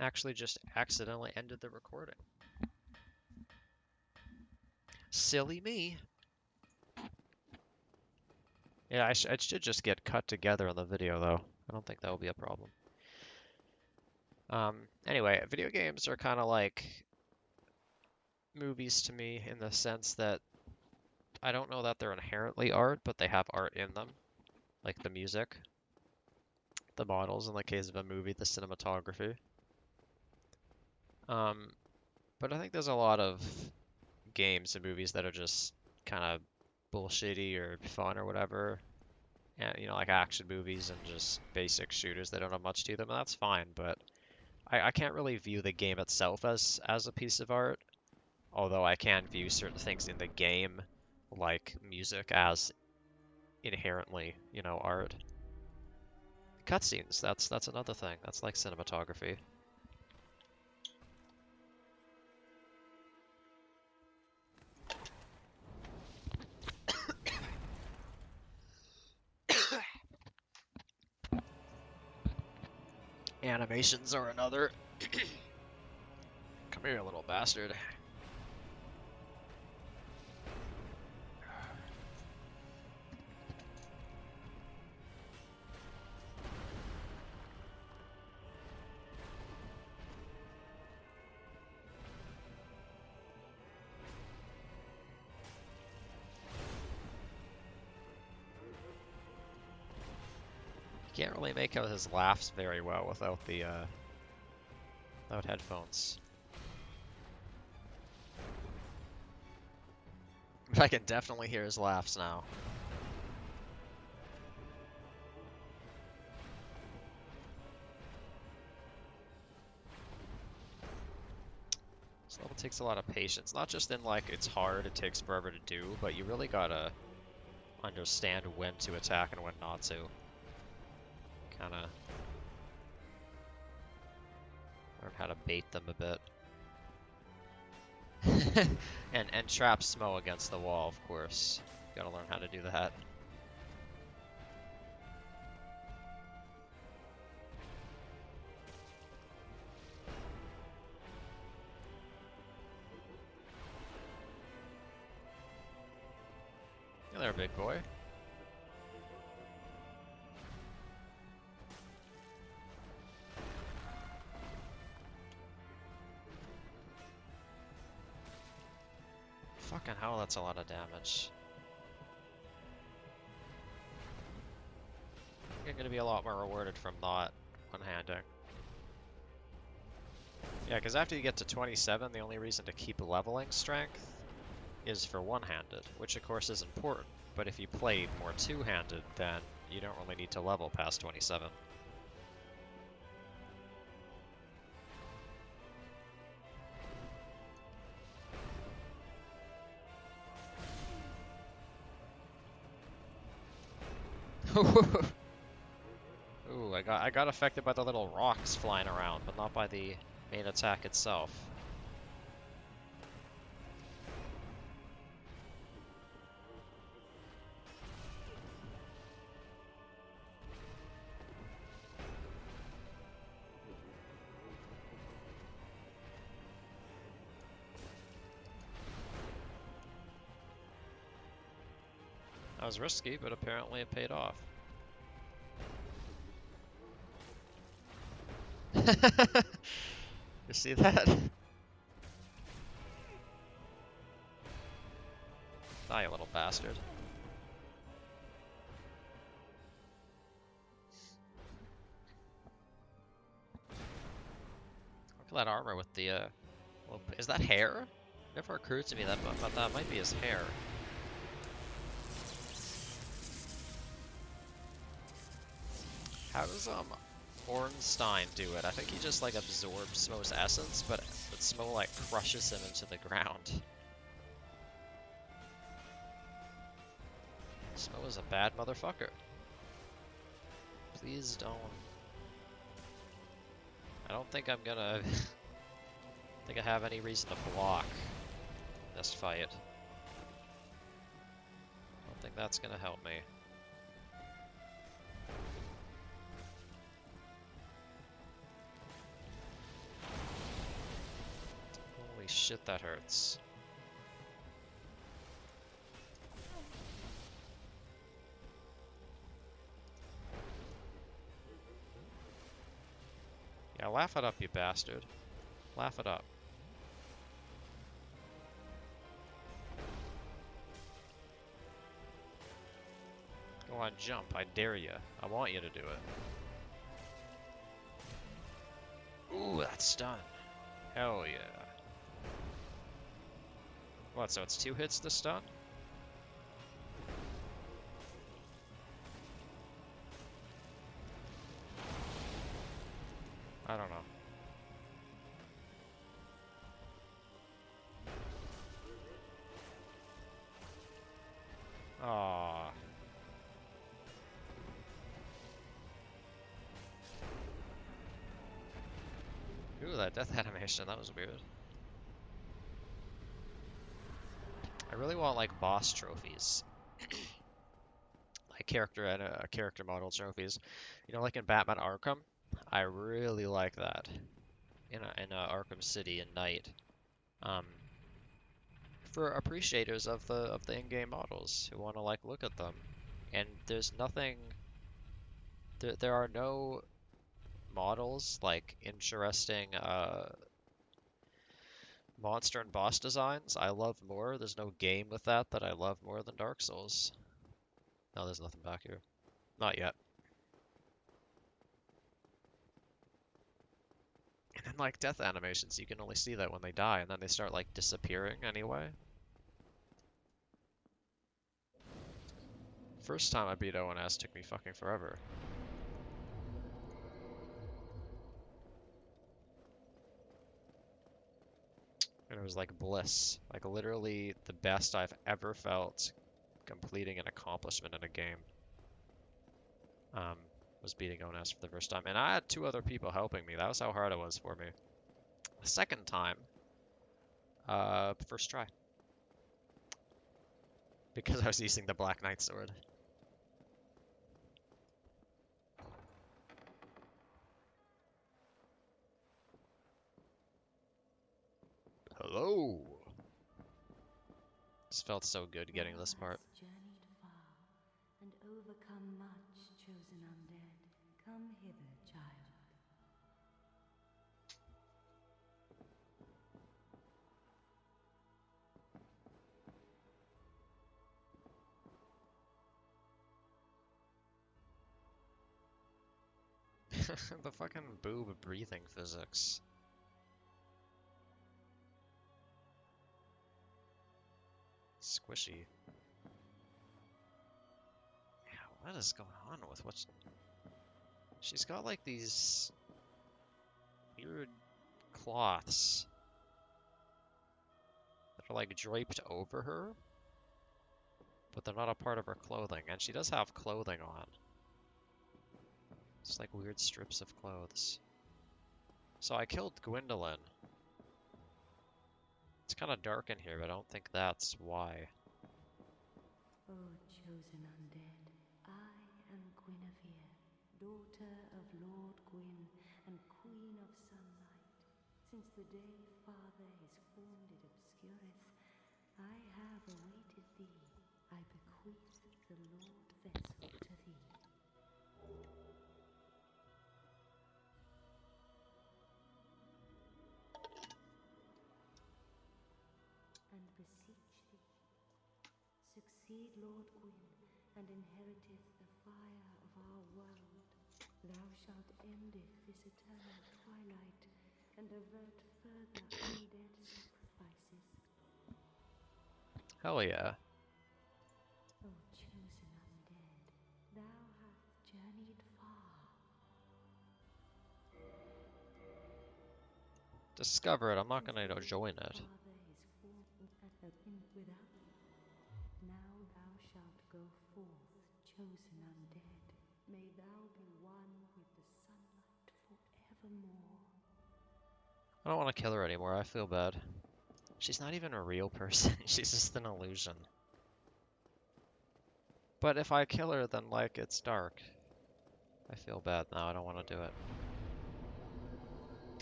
Actually just accidentally ended the recording. Silly me. Yeah, it should just get cut together in the video though. I don't think that will be a problem. Anyway, video games are kind of like movies to me in the sense that I don't know that they're inherently art, but they have art in them, like the music, the models in the case of a movie, the cinematography. Um, but I think there's a lot of games and movies that are just kind of bullshitty or fun or whatever. And, like action movies and just basic shooters that don't have much to them, and that's fine, but I can't really view the game itself as a piece of art, although I can view certain things in the game, like music, as inherently, art. Cutscenes, that's another thing. That's like cinematography. Animations are another. Come here, little bastard. You can't really make out his laughs very well without the without headphones. But I can definitely hear his laughs now. This level takes a lot of patience. Not just in like it's hard, it takes forever to do, but you really gotta understand when to attack and when not to. Kinda learn how to bait them a bit. and trap Smo against the wall, of course. Gotta learn how to do that. Hey there, big boy. Fucking hell, that's a lot of damage. You're gonna be a lot more rewarded from not one-handing. Yeah, because after you get to 27, the only reason to keep leveling strength is for one-handed, which of course is important. But if you play more two-handed, then you don't really need to level past 27. Ooh, I got affected by the little rocks flying around, but not by the main attack itself. That was risky, but apparently it paid off. You see that? Die, you little bastard. Look at that armor with the, well, is that hair? Never occurred to me that, but that might be his hair. How does, Ornstein do it? I think he just, like, absorbs Smo's essence, but Smo, like, crushes him into the ground. Smo is a bad motherfucker. Please don't. I don't think I'm gonna... think I have any reason to block this fight. I don't think that's gonna help me. Shit, that hurts. Yeah, laugh it up, you bastard. Laugh it up. Go on, jump. I dare you. I want you to do it. Ooh, that's stun. Hell yeah. What, so it's 2 hits to stun? I don't know. Aww. Ooh, that death animation, that was weird. I really want, like, boss trophies. Like, character model trophies. You know, like in Batman Arkham? I really like that. In Arkham City and Night. Um, for appreciators of the in-game models who want to, like, look at them. And there's nothing... There are no models, like, interesting, monster and boss designs I love more. There's no game with that I love more than Dark Souls. No, there's nothing back here. Not yet. And then, like, death animations, you can only see that when they die, and then they start, like, disappearing anyway. First time I beat ONS took me fucking forever. And it was like bliss. Like, literally the best I've ever felt completing an accomplishment in a game. Um, was beating ONS for the first time. And I had 2 other people helping me. That was how hard it was for me. The second time, first try. Because I was using the Black Knight sword. Hello! This felt so good getting this part. Journeyed far and overcome much, chosen undead. Come hither, child. The fucking boob breathing physics. Squishy. Yeah, what is going on with what's... She's got like these weird cloths that are like draped over her, but they're not a part of her clothing. And she does have clothing on. It's like weird strips of clothes. So I killed Gwendolyn. It's kind of dark in here, but I don't think that's why. Oh, chosen undead, I am Guinevere, daughter of Lord Gwyn and Queen of Sunlight. Since the day Father his form did obscureth, I have awaited thee. I bequeath the Lord vessel to thee. And beseech thee, succeed Lord Gwyn, and inheriteth the fire of our world. Thou shalt endeth this eternal twilight, and avert further undead sacrifices. Hell yeah. O chosen undead, thou hast journeyed far. Discover it. I'm not Since gonna the join day it. Father his form without. Now thou shalt go forth, chosen undead. May thou be one with the sunlight forevermore. I don't want to kill her anymore. I feel bad. She's not even a real person. She's just an illusion. But if I kill her, then, like, it's dark. I feel bad now. I don't want to do it.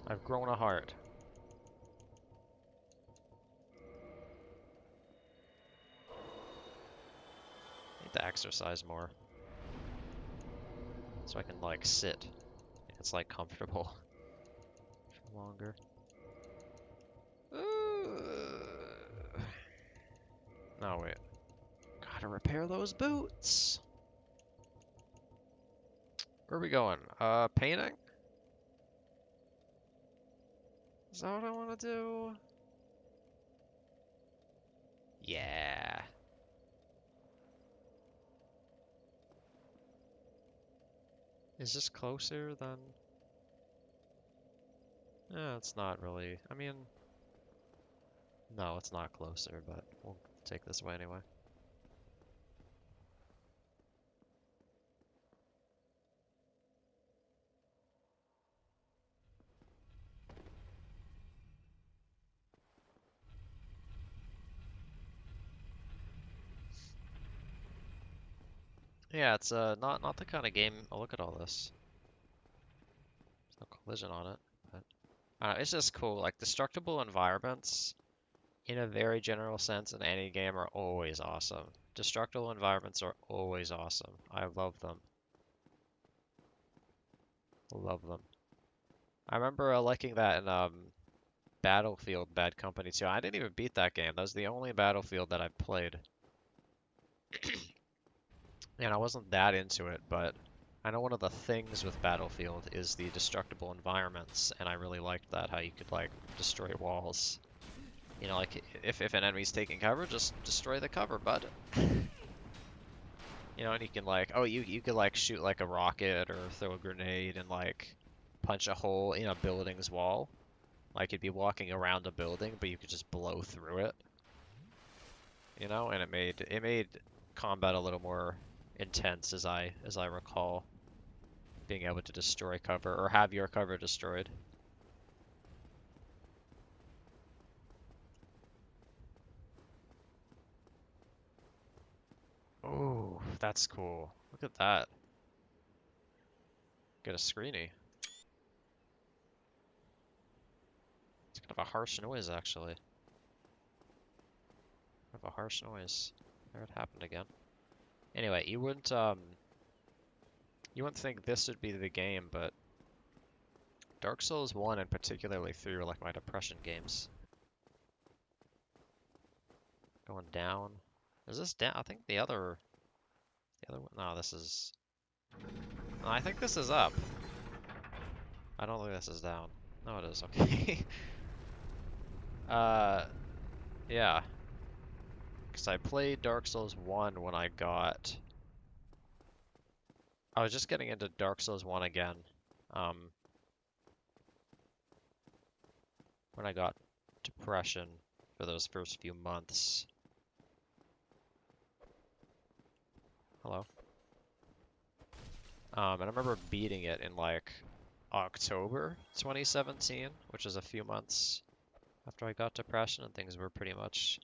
I've grown a heart. need to exercise more. So I can, like, sit. It's, like, comfortable for longer. No, wait. Gotta repair those boots. Where are we going? Painting? Is that what I want to do? Yeah. Is this closer than... it's not really. I mean... No, it's not closer, but we'll take this way anyway. Yeah, it's not the kind of game. Oh, look at all this. There's no collision on it, but it's just cool. Like destructible environments, in a very general sense, in any game are always awesome. Destructible environments are always awesome. I love them. Love them. I remember liking that in Battlefield Bad Company 2. I didn't even beat that game. That was the only Battlefield that I played. And I wasn't that into it, but I know one of the things with Battlefield is the destructible environments, and I really liked that, how you could, like, destroy walls. You know, like, if an enemy's taking cover, just destroy the cover, bud. You know, and you can, like, oh, you could, like, shoot, like, a rocket or throw a grenade and, like, punch a hole in a building's wall. Like, you'd be walking around a building, but you could just blow through it. You know, and it made combat a little more intense, as I recall, being able to destroy cover or have your cover destroyed. Oh, that's cool. Look at that. Get a screeny. It's kind of a harsh noise, actually. Kind of a harsh noise. There, it happened again. Anyway, you wouldn't think this would be the game, but Dark Souls 1 and particularly 3 are like my depression games. Going down. Is this down? I think the other one. No, this is. No, I think this is up. I don't think this is down. No, it is. Okay. Yeah. Because I played Dark Souls 1 when I was just getting into Dark Souls 1 again. When I got depression for those first few months. Hello. And I remember beating it in like October 2017, which is a few months after I got depression and things were pretty much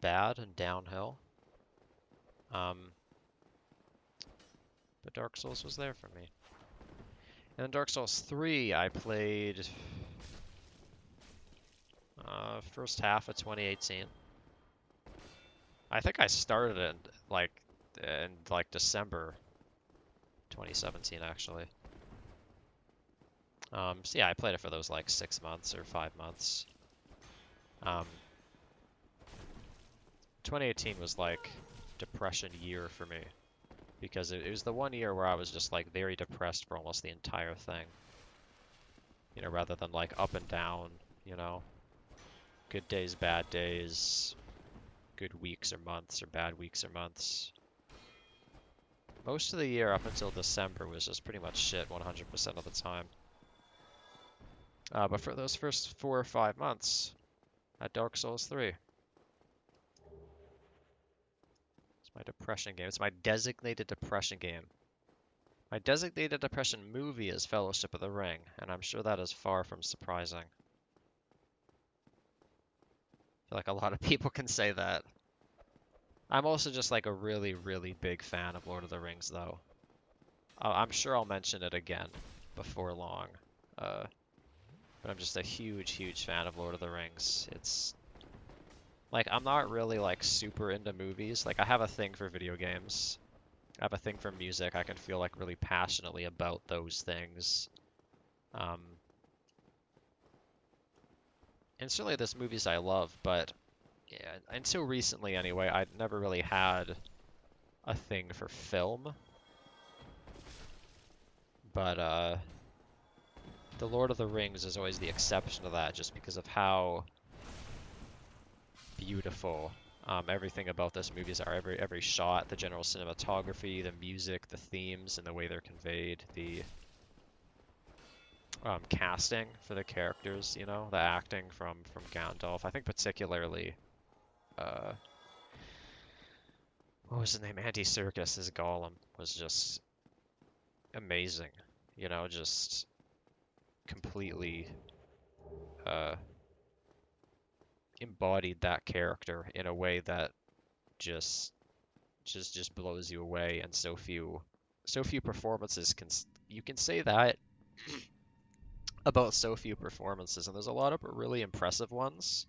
bad and downhill. But Dark Souls was there for me. And then Dark Souls 3, I played first half of 2018. I think I started it in December 2017 actually. So yeah, I played it for those like 6 months or 5 months. 2018 was like depression year for me because it was the one year where I was just like very depressed for almost the entire thing. You know, rather than like up and down, you know. Good days, bad days, good weeks or months or bad weeks or months. Most of the year up until December was just pretty much shit 100% of the time. But for those first 4 or 5 months at Dark Souls 3. It's my depression game. It's my designated depression game. My designated depression movie is Fellowship of the Ring, and I'm sure that is far from surprising. I feel like a lot of people can say that. I'm also just like a really, really big fan of Lord of the Rings, though. I'm sure I'll mention it again before long. But I'm just a huge, huge fan of Lord of the Rings. It's Like, I'm not really, like, super into movies. Like, I have a thing for video games. I have a thing for music. I can feel, like, really passionately about those things. Um, and certainly there's movies I love, but yeah, until recently anyway, I'd never really had a thing for film. But, The Lord of the Rings is always the exception to that, just because of how beautiful everything about this movies are. Every shot, the general cinematography, the music, the themes, and the way they're conveyed, the casting for the characters, you know, the acting from Gandalf. I think particularly, uh, what was his name? Andy Serkis as Gollum was just amazing. You know, just completely uh, embodied that character in a way that just just blows you away, and so few performances you can say that about so few performances, and there's a lot of really impressive ones.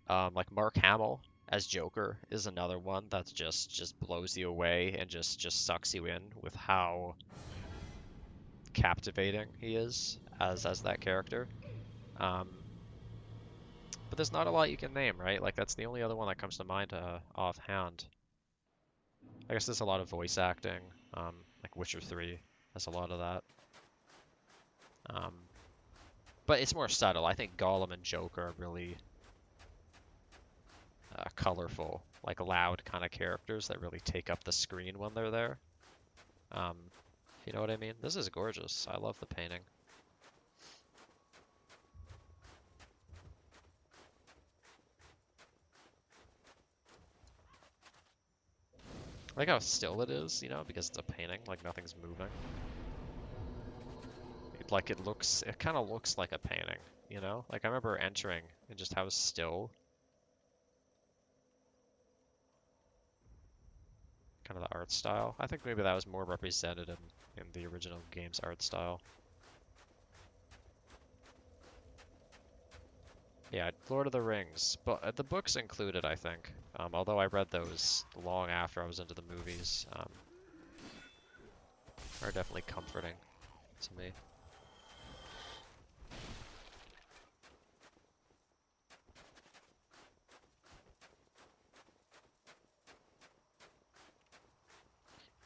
Like Mark Hamill as Joker is another one that just blows you away and just sucks you in with how captivating he is as that character. Um, but there's not a lot you can name, right? Like that's the only other one that comes to mind offhand. I guess there's a lot of voice acting. Like Witcher 3 has a lot of that. Um, but it's more subtle. I think Gollum and Joker are really colorful, like loud kind of characters that really take up the screen when they're there. If you know what I mean. This is gorgeous. I love the painting. I like how still it is, you know, because it's a painting, like nothing's moving. It kind of looks like a painting, you know? Like I remember entering and just how still kind of the art style. I think maybe that was more represented in the original game's art style. Yeah, Lord of the Rings, but the books included, I think. Although I read those long after I was into the movies, are definitely comforting to me.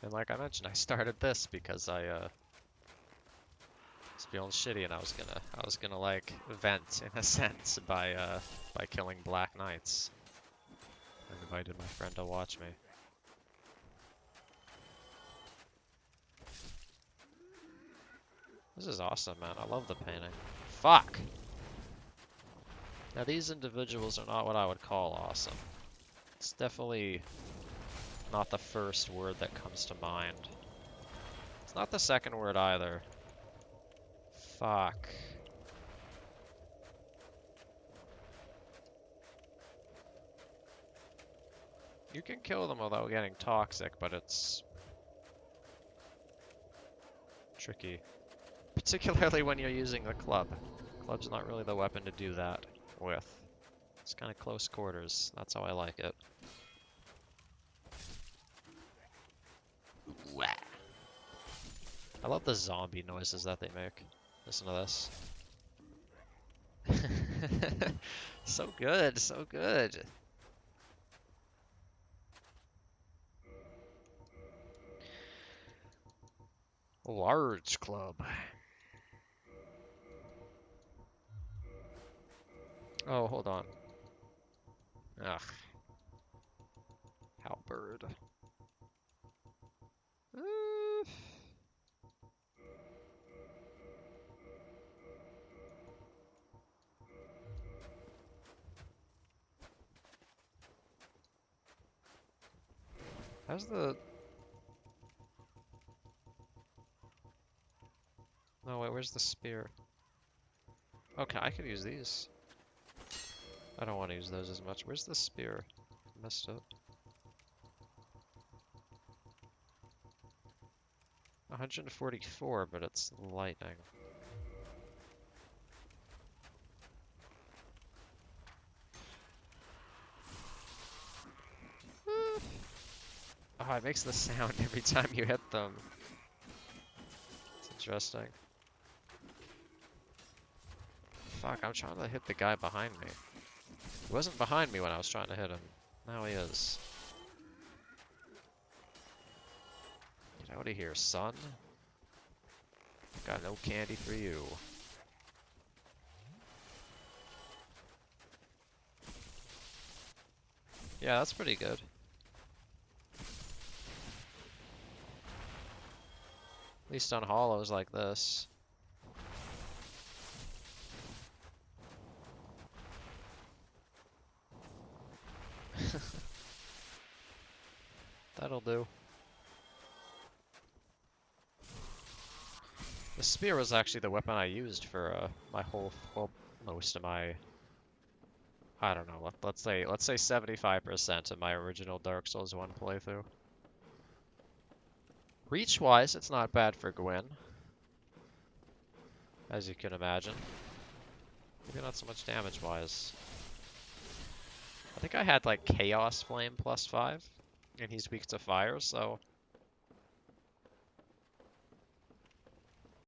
And like I mentioned, I started this because I was feeling shitty, and I was gonna like vent in a sense by killing Black Knights. I invited my friend to watch me. This is awesome, man. I love the painting. Fuck! Now these individuals are not what I would call awesome. It's definitely not the first word that comes to mind. It's not the second word either. Fuck. You can kill them without getting toxic, but it's tricky. Particularly when you're using the club. Club's not really the weapon to do that with. It's kind of close quarters. That's how I like it. Wah. I love the zombie noises that they make. Listen to this. So good, so good. Large club. Oh, hold on. Ugh. Halberd. How's the... No, wait, where's the spear? Okay, I could use these. I don't want to use those as much. Where's the spear? Messed up. 144, but it's lightning. Oh, it makes the sound every time you hit them. It's interesting. Fuck, I'm trying to hit the guy behind me. He wasn't behind me when I was trying to hit him. Now he is. Get out of here, son. Got no candy for you. Yeah, that's pretty good. At least on hollows like this. That'll do. The spear was actually the weapon I used for my well, most of my, I don't know, let's say 75% of my original Dark Souls 1 playthrough. Reach-wise, it's not bad for Gwyn, as you can imagine. Maybe not so much damage-wise. I think I had like Chaos Flame +5, and he's weak to fire, so